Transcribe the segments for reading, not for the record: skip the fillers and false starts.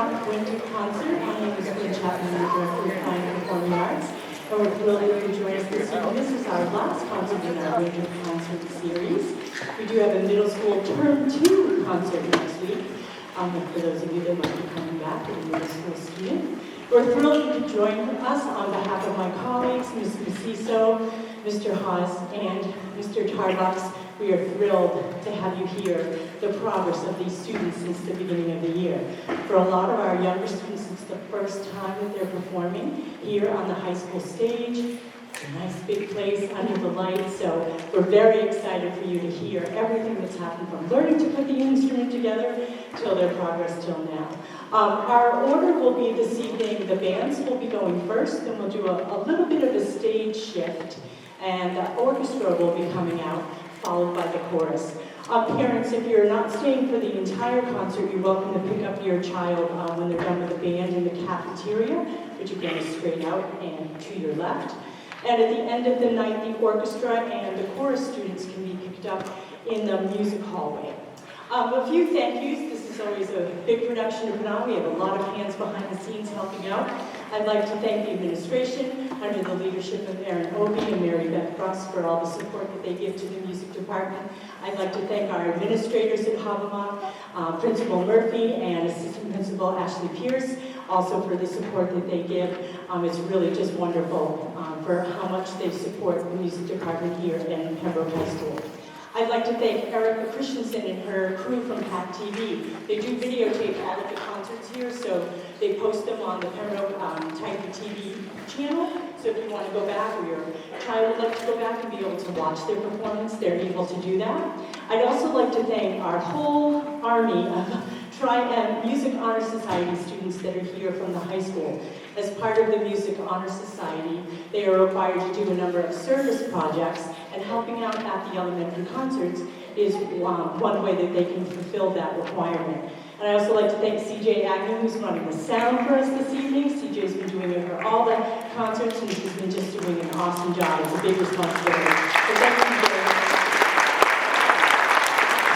Hobomock Winter Concert. My name is Gwen Chapman, the Director of Fine Performing Arts, and we're thrilled that you could join us this evening. This is our last concert in our Winter Concert series. We do have a middle school Term 2 concert next week, for those of you that might be coming back as a middle school student. We're thrilled you could join us on behalf of my colleagues, Ms. Maciso, Mr. Haas, and Mr. Tarbox. We are thrilled to have you hear the progress of these students since the beginning of the year. For a lot of our younger students, it's the first time that they're performing here on the high school stage. It's a nice big place under the lights, so we're very excited for you to hear everything that's happened from learning to put the instrument together till their progress till now. Our order will be this evening, the bands will be going first, then we'll do a little bit of a stage shift, and the orchestra will be coming out, followed by the chorus. Parents, if you're not staying for the entire concert, you're welcome to pick up your child when they're done with the band in the cafeteria, which again is straight out and to your left. And at the end of the night, the orchestra and the chorus students can be picked up in the music hallway. A few thank yous. This is always a big production to put on. We have a lot of hands behind the scenes helping out. I'd like to thank the administration under the leadership of Erin Obie and Mary Beth Brooks for all the support that they give to the music department. I'd like to thank our administrators at Hobomock, Principal Murphy and Assistant Principal Ashley Pierce, also for the support that they give. It's really just wonderful for how much they support the music department here in Pembroke High School. I'd like to thank Erica Christensen and her crew from PAC TV. They do videotape all of the concerts here, so they post them on the Pembroke Type TV channel. So if you want to go back, or your child would like to go back and be able to watch their performance, they're able to do that. I'd also like to thank our whole army of Music Honor Society students that are here from the high school. As part of the Music Honor Society, they are required to do a number of service projects, and helping out at the elementary concerts is one way that they can fulfill that requirement. And I also like to thank CJ Agnew, who's running the sound for us this evening. CJ's been doing it for all the concerts, and she's been just doing an awesome job. It's a big responsibility. So thank you very much.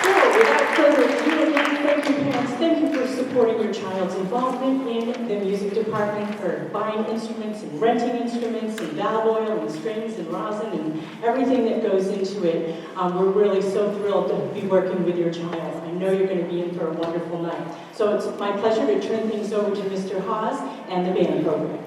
So without further ado, again, thank you parents. Thank you for supporting your child's involvement in the music department, for buying instruments and renting instruments and valve oil and strings and rosin and everything that goes into it. We're really so thrilled to be working with your child. I know you're going to be in for a wonderful night. So it's my pleasure to turn things over to Mr. Haas and the band program.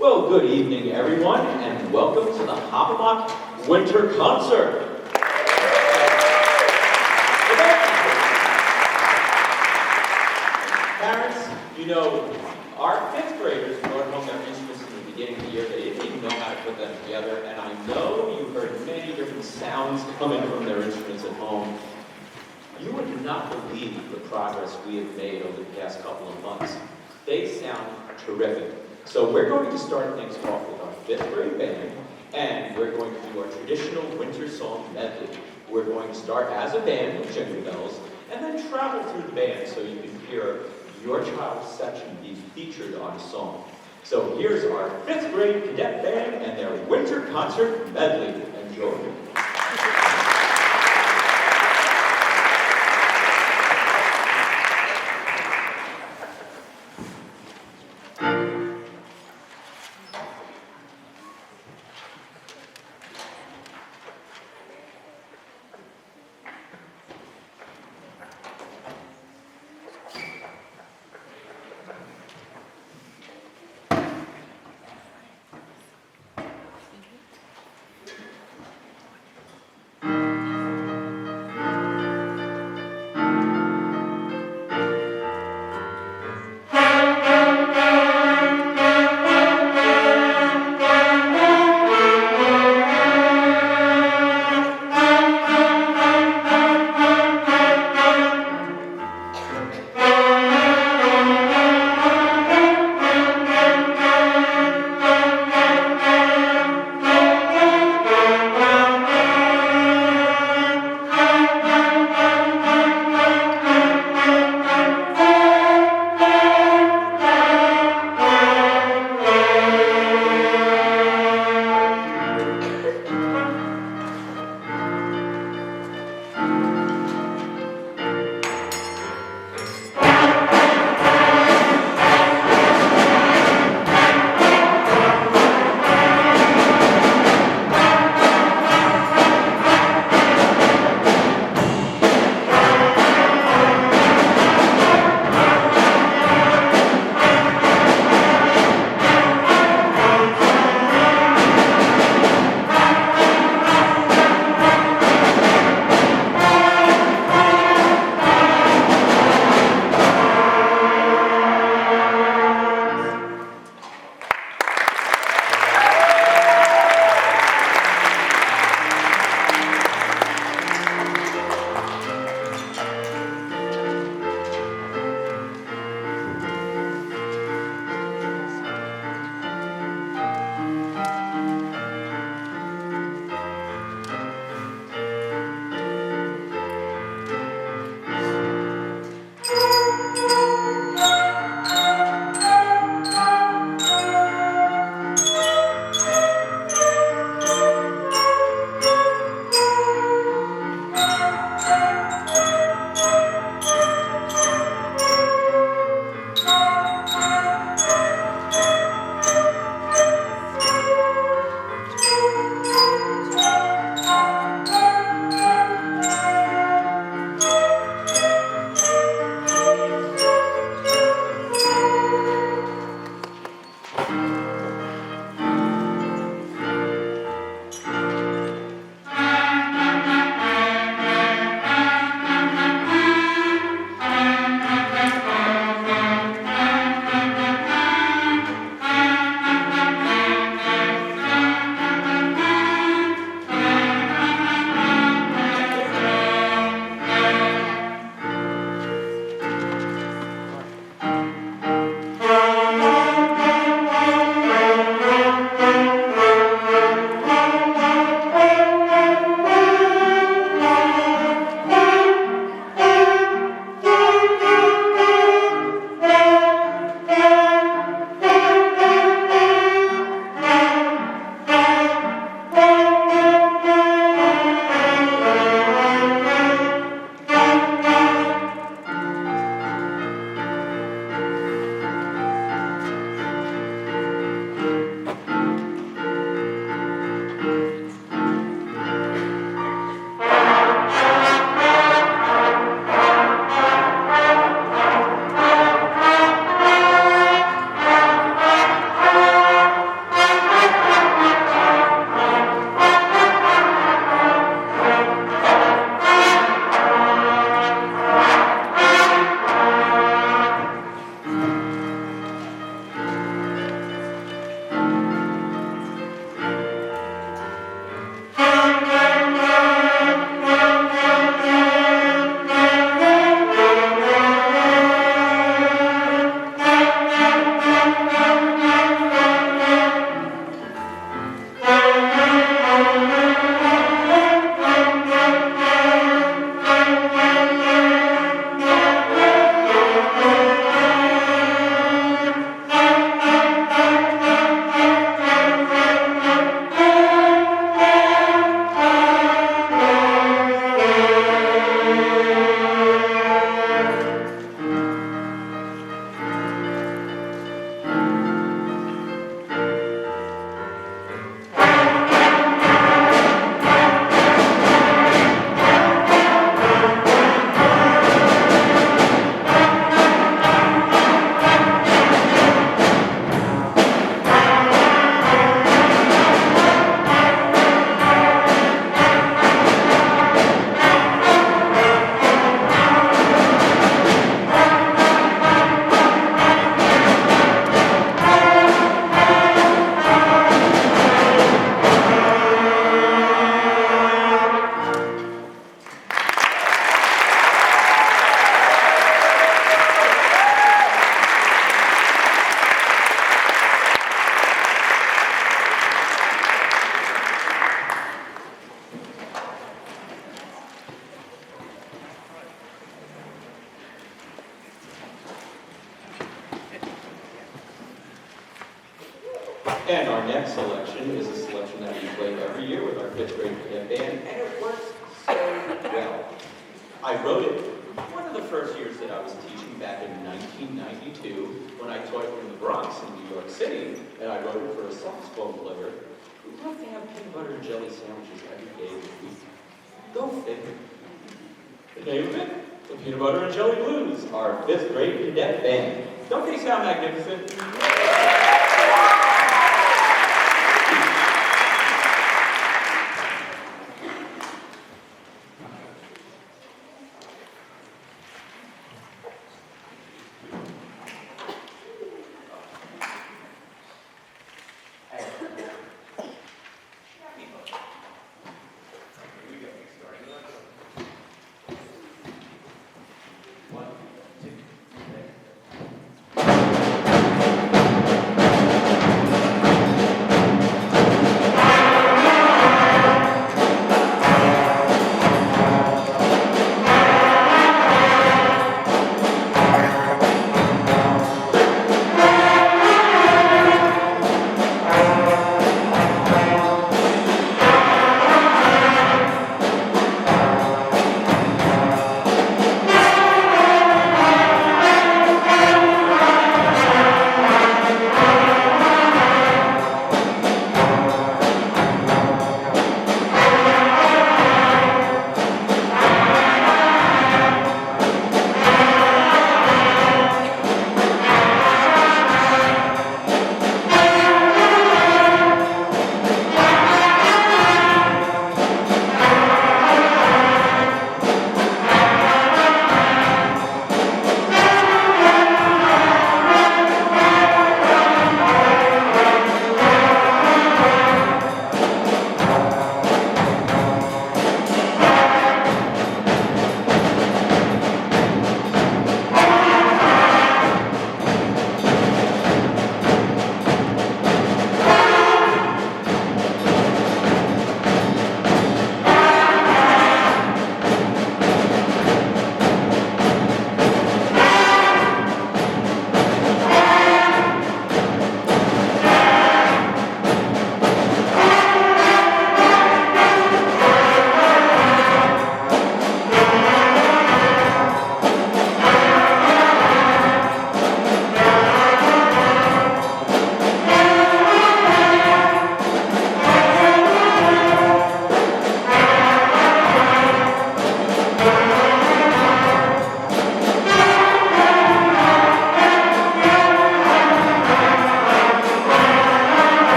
Well, good evening, everyone, and welcome to the Hobomock Winter Concert. know, our fifth graders brought home their instruments in the beginning of the year. They didn't even know how to put them together, and I know you heard many different sounds coming from their instruments at home. You would not believe the progress we have made over the past couple of months. They sound terrific. So we're going to start things off with our fifth grade band, and we're going to do our traditional winter song medley. We're going to start as a band with Jingle Bells, and then travel through the band so you can hear your child's section be featured on a song. So here's our fifth grade cadet band and their winter concert medley. Enjoy. And our next selection is a selection that we play every year with our fifth grade cadet band, and it works so well. I wrote it one of the first years that I was teaching back in 1992 when I taught in the Bronx in New York City, and I wrote it for a saxophone player who loved to have peanut butter and jelly sandwiches every day of the week. Go figure. The name of it? The Peanut Butter and Jelly Blues, our fifth grade cadet band. Don't they sound magnificent?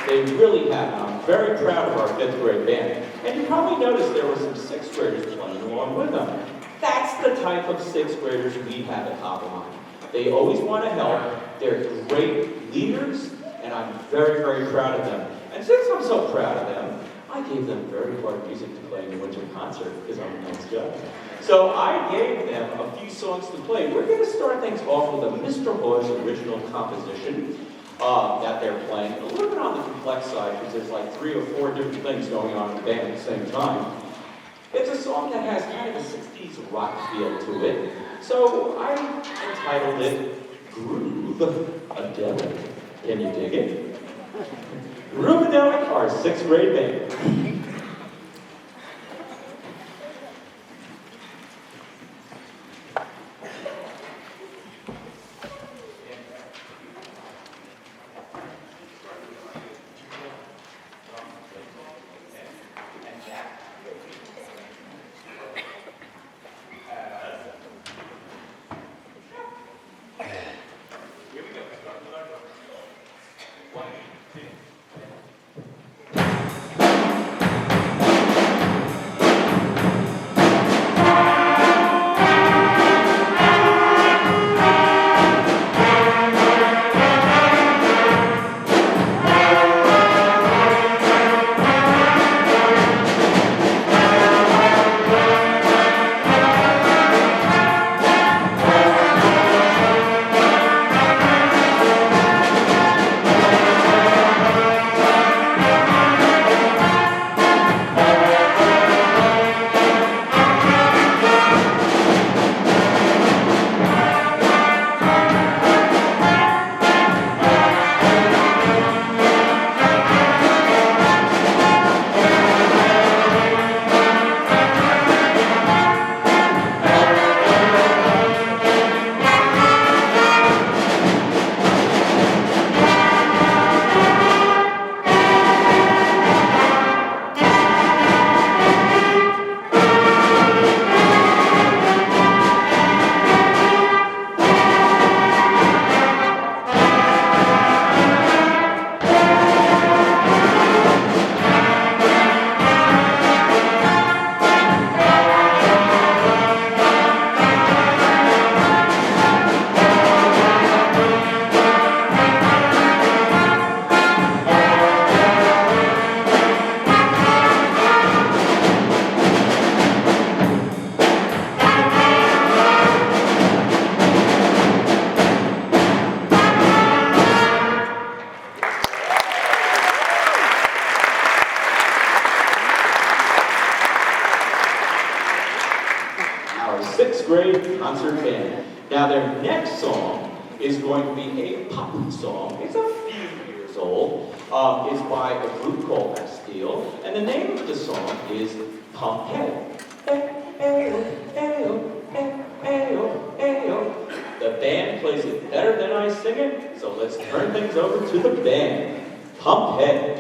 They really have. I'm very proud of our fifth grade band. And you probably noticed there were some sixth graders playing along with them. That's the type of sixth graders we have at Hobomock. They always want to help. They're great leaders, and I'm very, very proud of them. And since I'm so proud of them, I gave them very hard music to play in the winter concert because I'm a nice guy. So I gave them a few songs to play. We're going to start things off with a Mr. Hoy's original composition that they're playing. A little bit on the complex side because there's like 3 or 4 different things going on in the band at the same time. It's a song that has kind of a 60s rock feel to it. So I entitled it Groove-a-Delic. Can you dig it? Groove-a-Delic, our 6th grade band. grade concert band. Now their next song is going to be a pop song. It's a few years old. It's by a group called Bastille, and the name of the song is Pompeii. The band plays it better than I sing it, so let's turn things over to the band. Pompeii.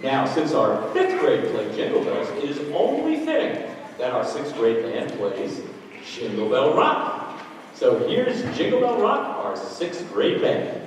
Now, since our 5th grade play Jingle Bells, it is only fitting that our 6th grade band plays Jingle Bell Rock. So here's Jingle Bell Rock, our 6th grade band.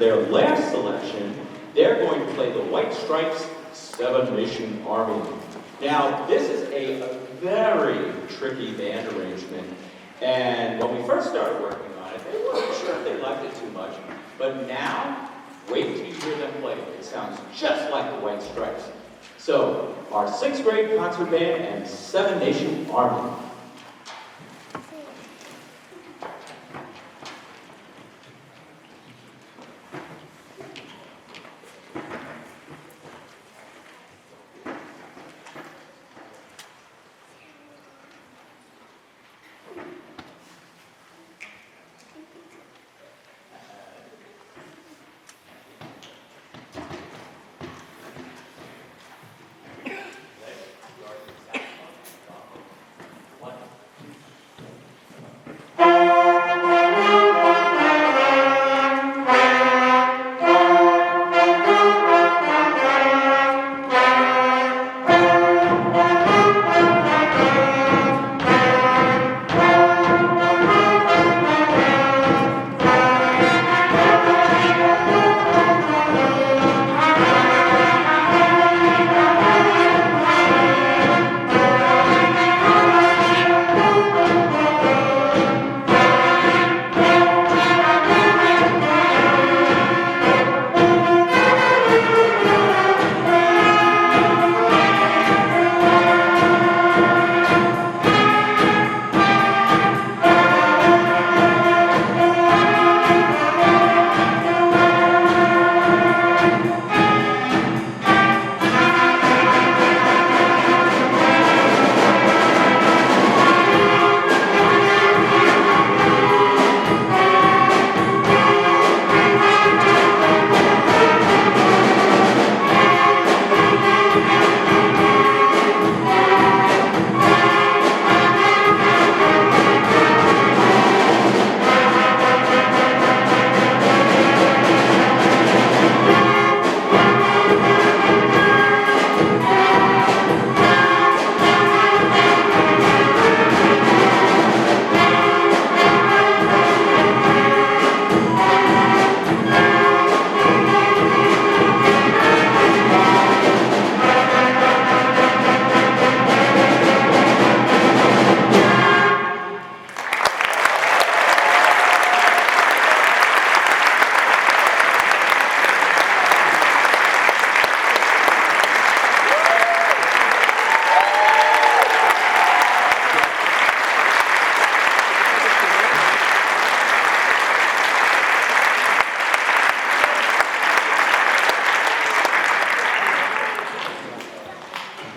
their last selection, they're going to play the White Stripes' Seven Nation Army. Now, this is a very tricky band arrangement, and when we first started working on it, they weren't sure if they liked it too much, but now, wait till you hear them play. It sounds just like the White Stripes. So, our 6th grade concert band and Seven Nation Army.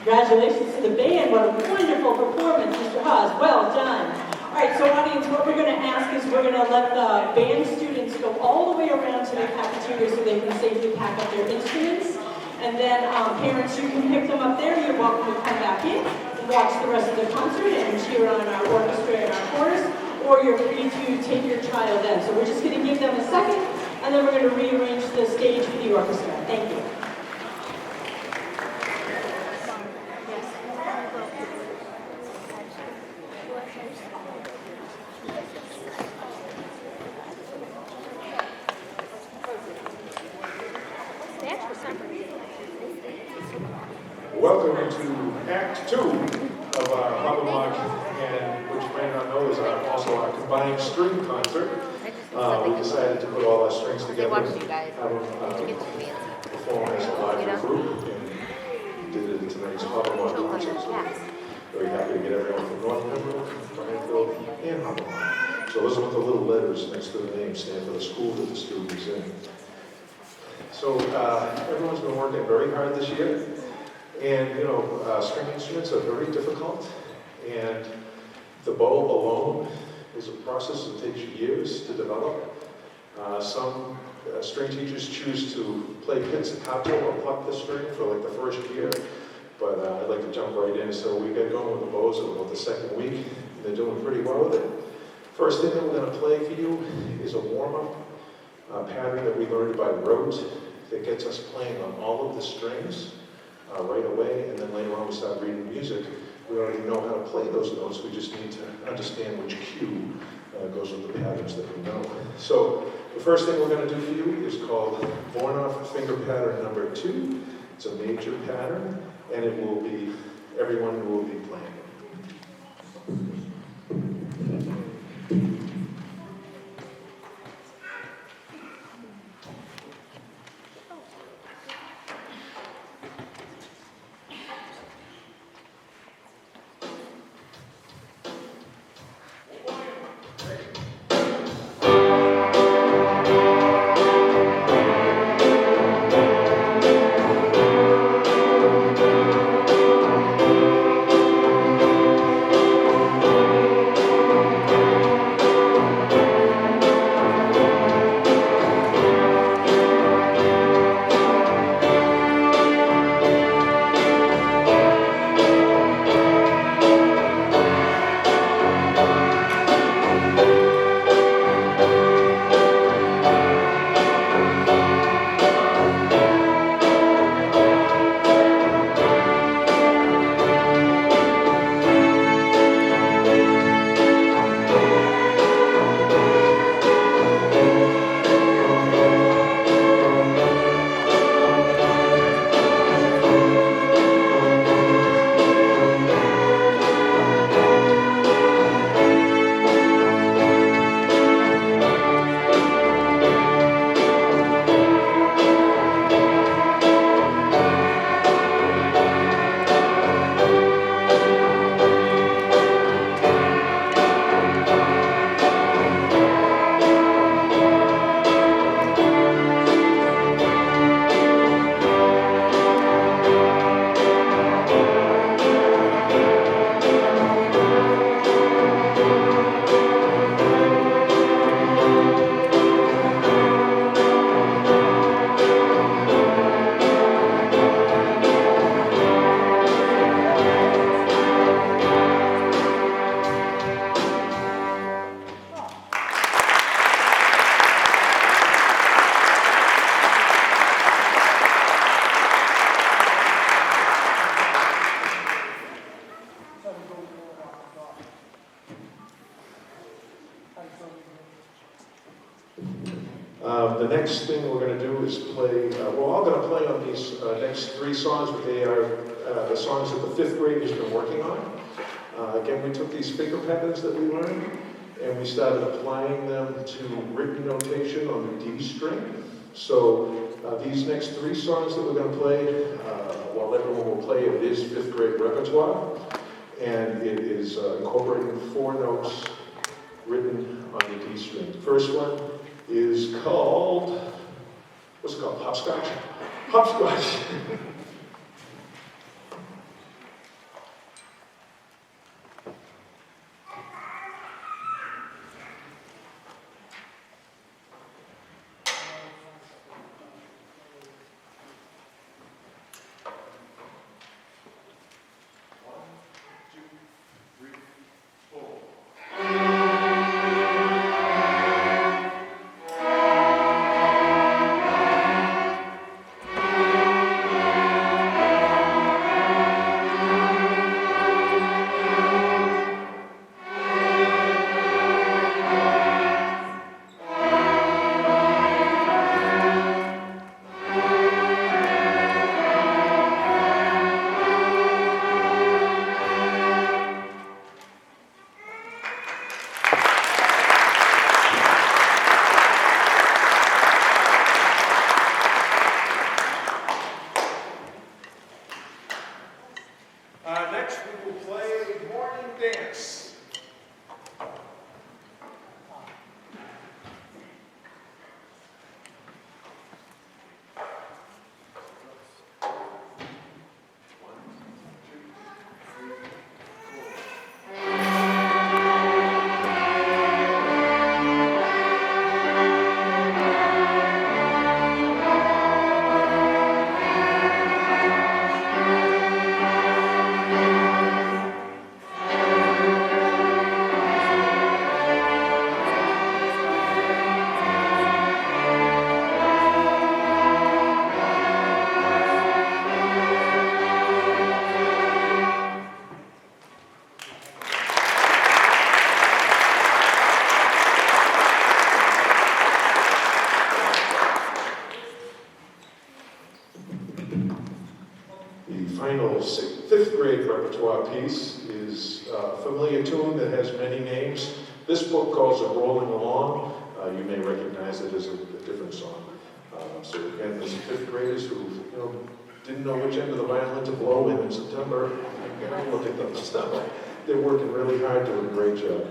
Congratulations to the band. What a wonderful performance, Mr. Haas. Well done. All right, so audience, what we're going to ask is we're going to let the band students go all the way around to the cafeteria so they can safely pack up their instruments. And then parents, you can pick them up there. You're welcome to come back in and watch the rest of the concert and cheer on our orchestra and our chorus, or you're free to take your child in. So we're just going to give them a second, and then we're going to rearrange the stage for the orchestra. Thank you. Welcome to Act 2 of our Hobomock, and which you may not know is also our combined string concert. We decided to put all our strings together and have them perform as a larger group, and did it in tonight's Hobomock concert. So very happy to get everyone from North Pembroke, Bryanfield, and Hobomock. So those are what the little letters next to the name stand for, the school that the student's in. So everyone's been working very hard this year. And, you know, string instruments are very difficult, and the bow alone is a process that takes years to develop. Some string teachers choose to play pizzicato or pluck the string for like the first year, but I'd like to jump right in. So we got going with the bows in about the second week, and they're doing pretty well with it. First thing that we're going to play for you is a warm-up pattern that we learned by rote that gets us playing on all of the strings right away, and then later on we start reading music We already know how to play those notes, we just need to understand which cue goes with the patterns that we know. So the first thing we're going to do for you is called Bornoff finger pattern number 2. It's a major pattern, and it will be, everyone will be playing. The next thing we're going to do is play, we're all going to play on these next 3 songs, but they are the songs that the 5th grade has been working on. Again, we took these finger patterns that we learned, and we started applying them to written notation on the D string. So these next 3 songs that we're going to play, while everyone will play it, is 5th grade repertoire, and it is incorporating 4 notes written on the D string. The first one is called, what's it called? Hopscotch? Hopscotch. a familiar tune that has many names. This book calls it Rolling Along. You may recognize it as a different song. So again, these fifth graders who didn't know which end of the violin to blow in September. Look at them stuff. They're working really hard, doing a great job.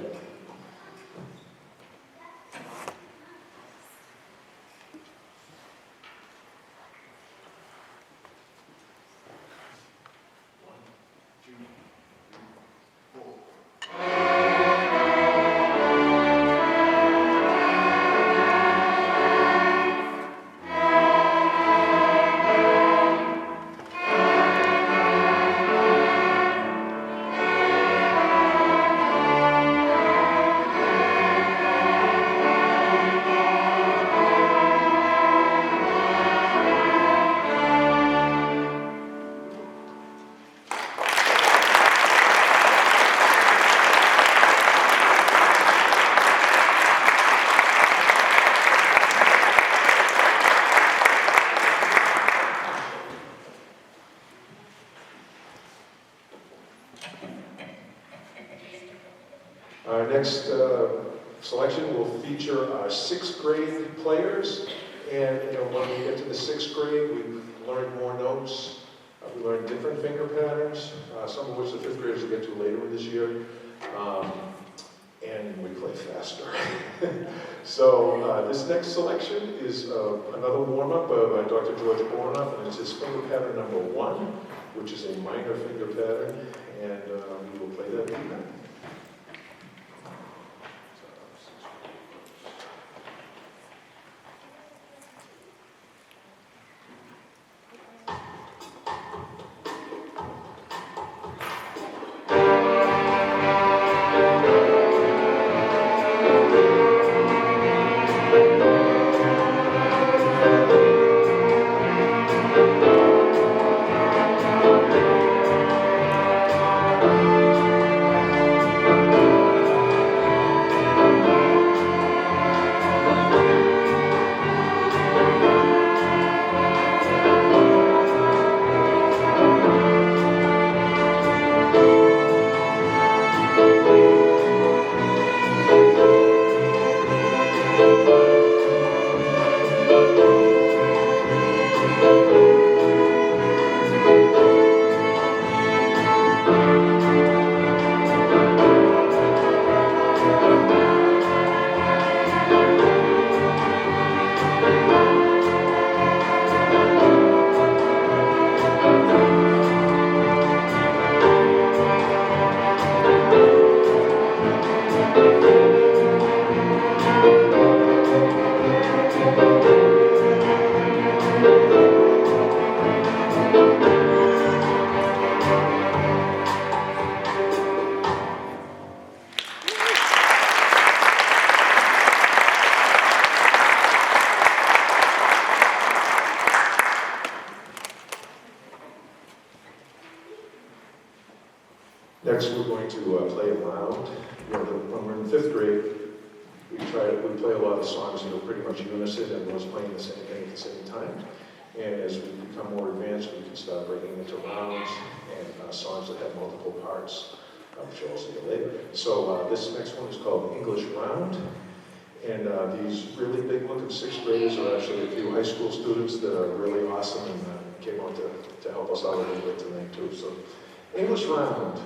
Our next selection will feature our sixth grade players. And when we get to the sixth grade, we've learned more notes. We learned different finger patterns, some of which the fifth graders will get to later in this year. And we play faster. So this next selection is another warm-up by Dr. George Bornoff, and it's his finger pattern number 1, which is a minor finger pattern, and we will play that now. Next, we're going to play a round. When we're in fifth grade, we play a lot of songs pretty much unison, and everyone's playing the same thing at the same time. And as we become more advanced, we can start breaking into rounds and songs that have multiple parts, which I'll see later. So this next one is called English Round. And these really big-looking sixth graders are actually a few high school students that are really awesome and came out to help us out a little bit tonight, too. So, English Round.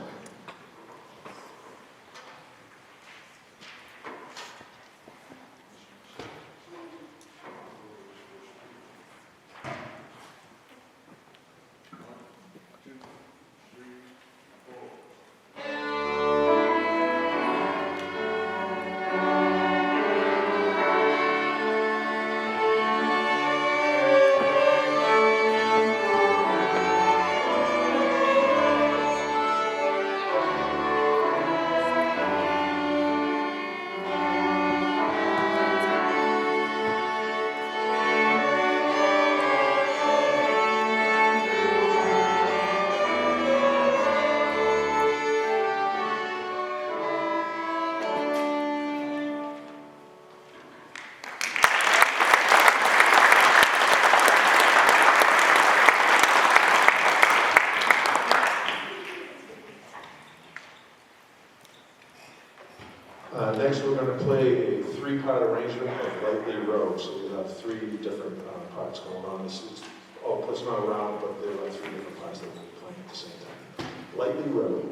Next, we're going to play a three-part arrangement of Lightly Row. So we'll have three different parts going on. This is all it's not around, but there are three different parts that we'll be playing at the same time. Lightly Row.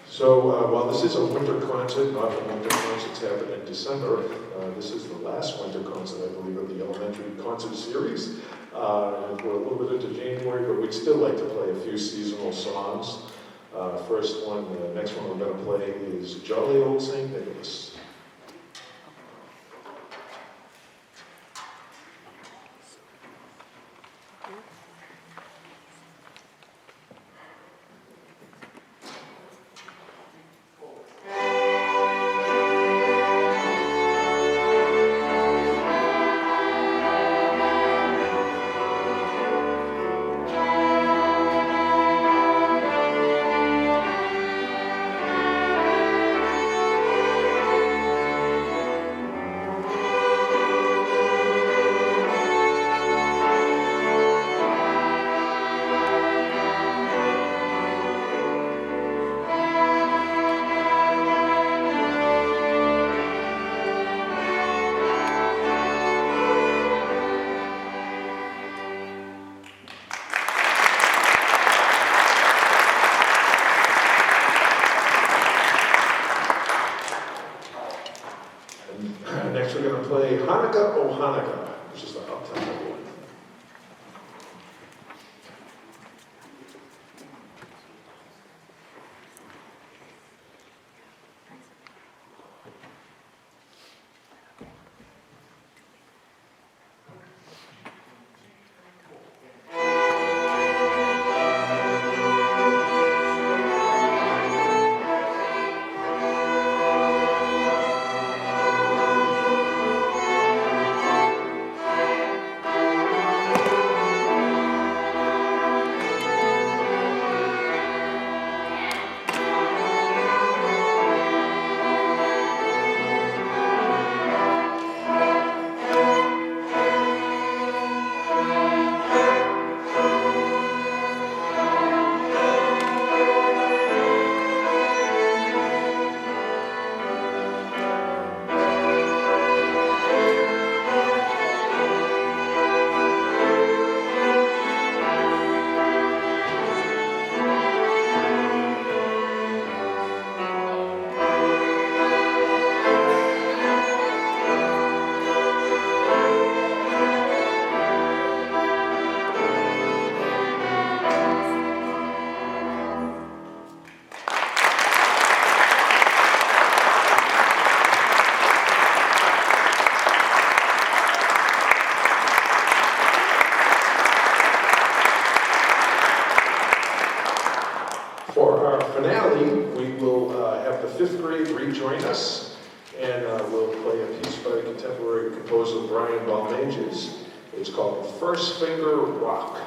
So while this is a winter concert, not the winter concerts happen in December, this is the last winter concert, I believe, of the elementary concert series. We're a little bit into January, but we'd still like to play a few seasonal songs. The next one we're going to play is Jolly Old St. Nicholas. Next we're going to play Hanukkah, O Hanukkah, which is the up-tempo one. For our finale, we will have the fifth grade rejoin us, and we'll play a piece by the contemporary composer Brian Balmages. It's called First Finger Rock.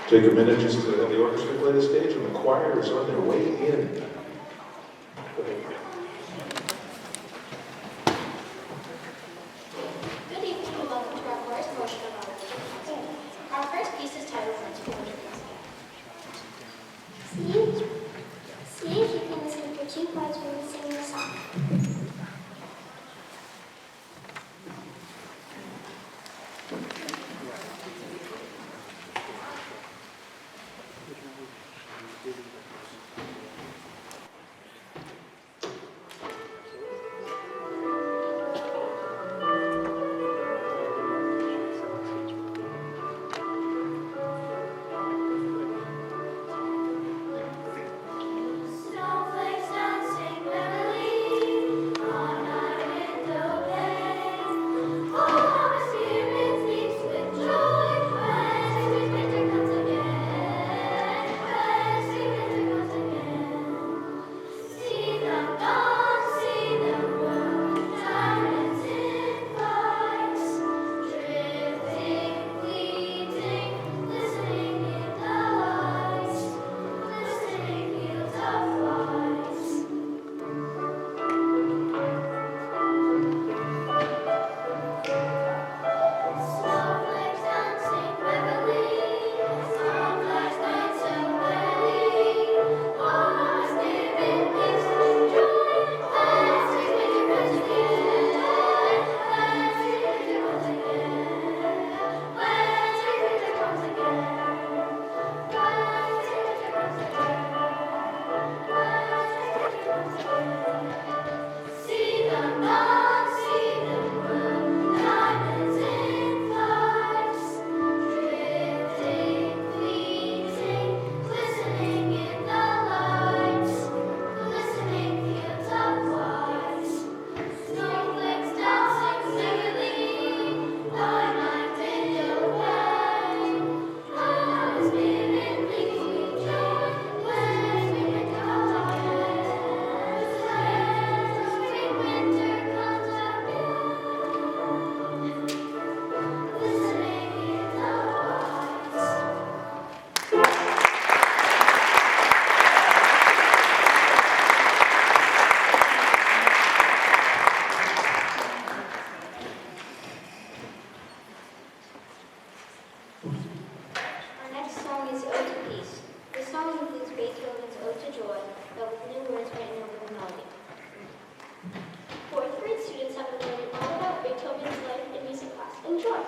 Take a minute just to have the orchestra play the stage, and the choir is on their way in. Go ahead. Good evening and welcome to our first portion of our religion concert. Our first piece is titled Friends for See if you can listen for 2 parts when we sing the song. Snowflakes dancing merrily on my window pane. Oh, my spirit leaps with joy when sweet winter comes again. When sweet winter comes again. See them dance, see them bloom, diamonds in flights, drifting, fleeting, glistening in the lights, glistening fields of lights. Snowflakes dancing merrily, sunflakes night so merrily. Oh, my spirit leaps with joy when sweet winter comes again. When sweet winter comes again. When sweet winter comes again. When sweet winter comes again. When sweet winter comes again. See them dance, see them bloom, diamonds in flights, drifting, fleeting, glistening in the lights, glistening fields of lights. Snowflakes dancing merrily on my window pane. Oh, my spirit leaps with joy when sweet winter comes again. When sweet winter comes again. Glistening in the lights. Our next song is Ode to Peace. This song includes Beethoven's Ode to Joy, but with new words written over the melody. Fourth grade students have been learning all about Beethoven's life in music class. Enjoy!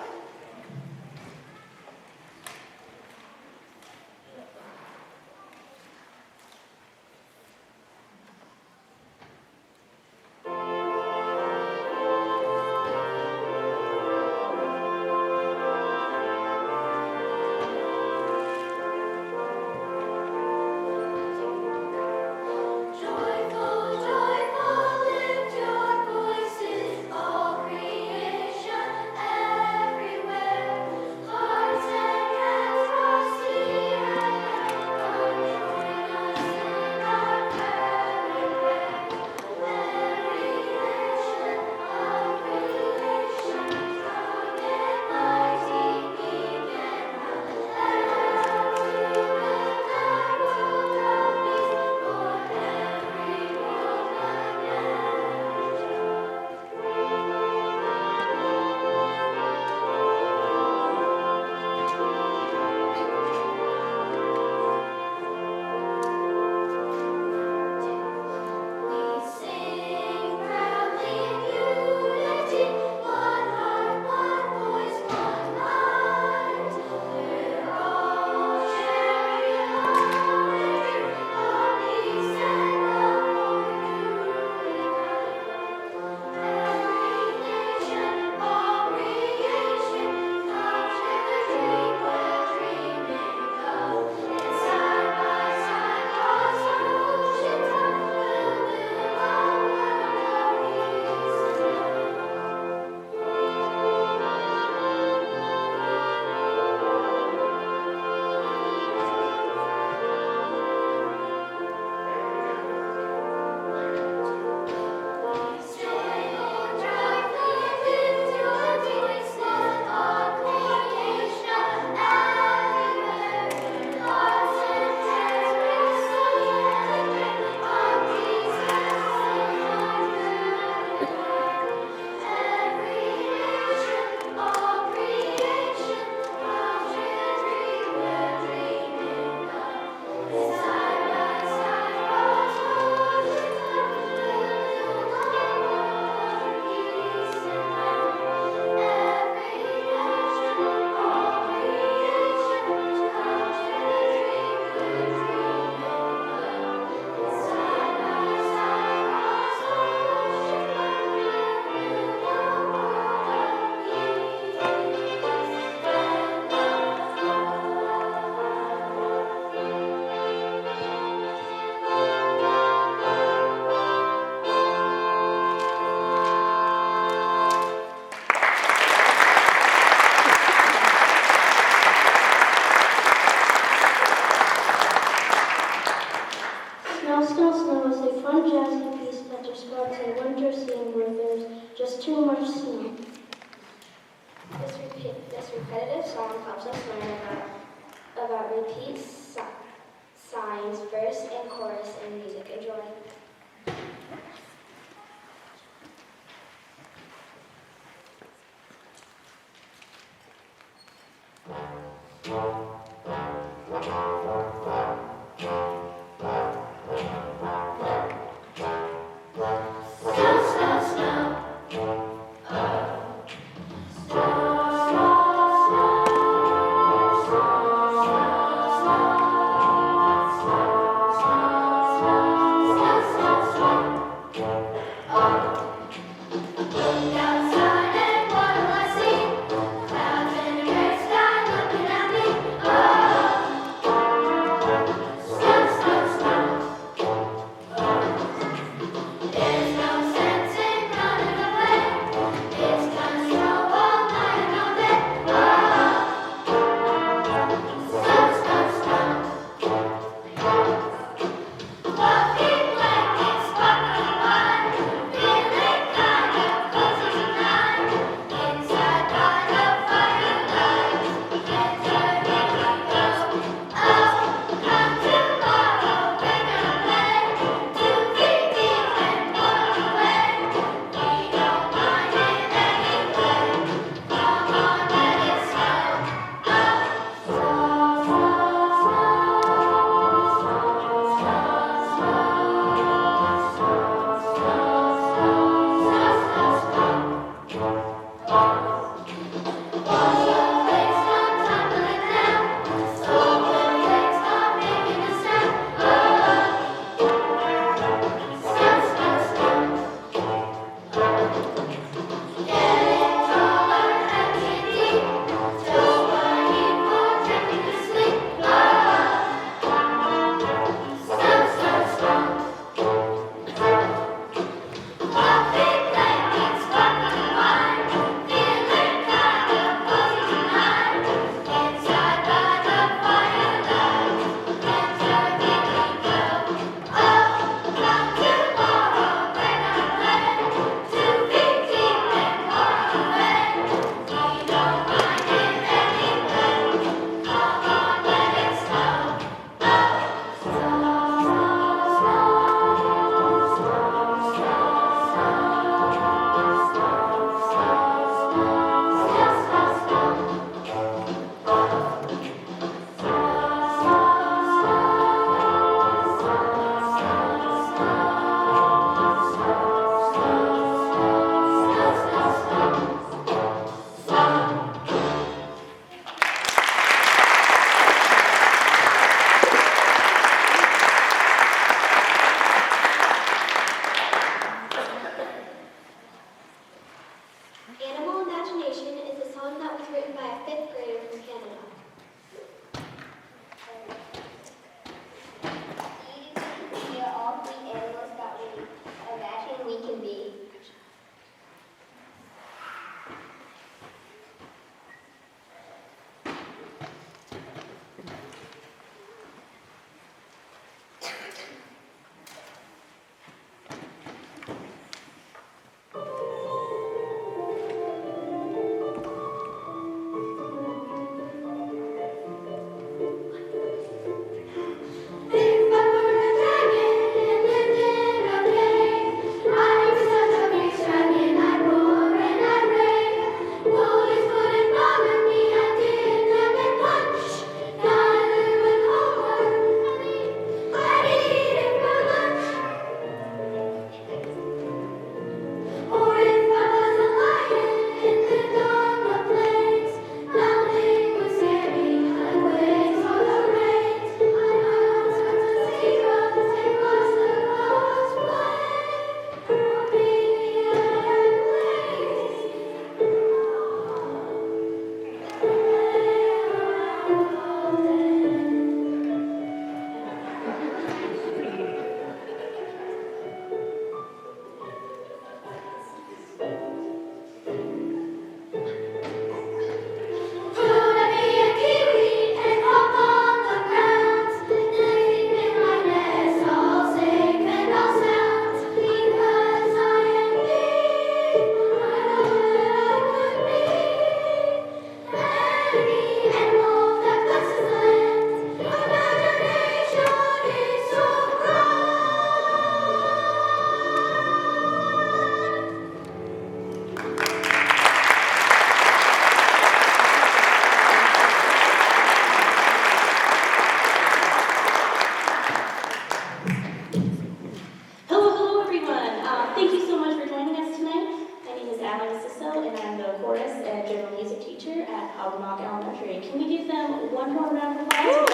Hobomock Elementary. Can we give them one more round of applause?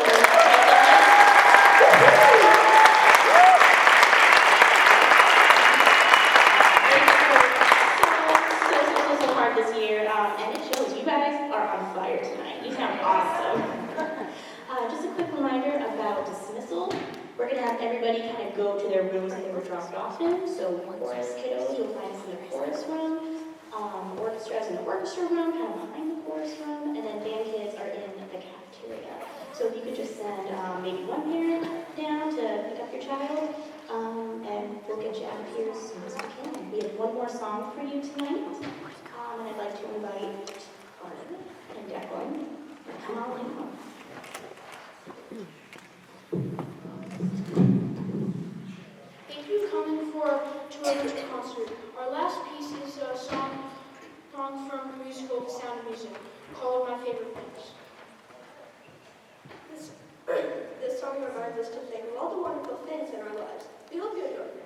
So hard this year, and it shows. You guys are on fire tonight. You sound awesome. Just a quick reminder about dismissal. We're going to have everybody kind of go to their rooms that they were dropped off in. So chorus kiddos, you'll find us in the chorus room. Orchestras in the orchestra room, kind of behind the chorus room. And then band kids are in the cafeteria. So if you could just send maybe one parent down to pick up your child, and we'll get you out of here as soon as we can. We have one more song for you tonight. And I'd like to invite Carter and Declan to come on in. Thank you for coming to our winter concert. Our last piece is a song from the musical The Sound of Music, called My Favorite Piece. This song reminds us to thank all the wonderful things in our lives. We hope you enjoy it.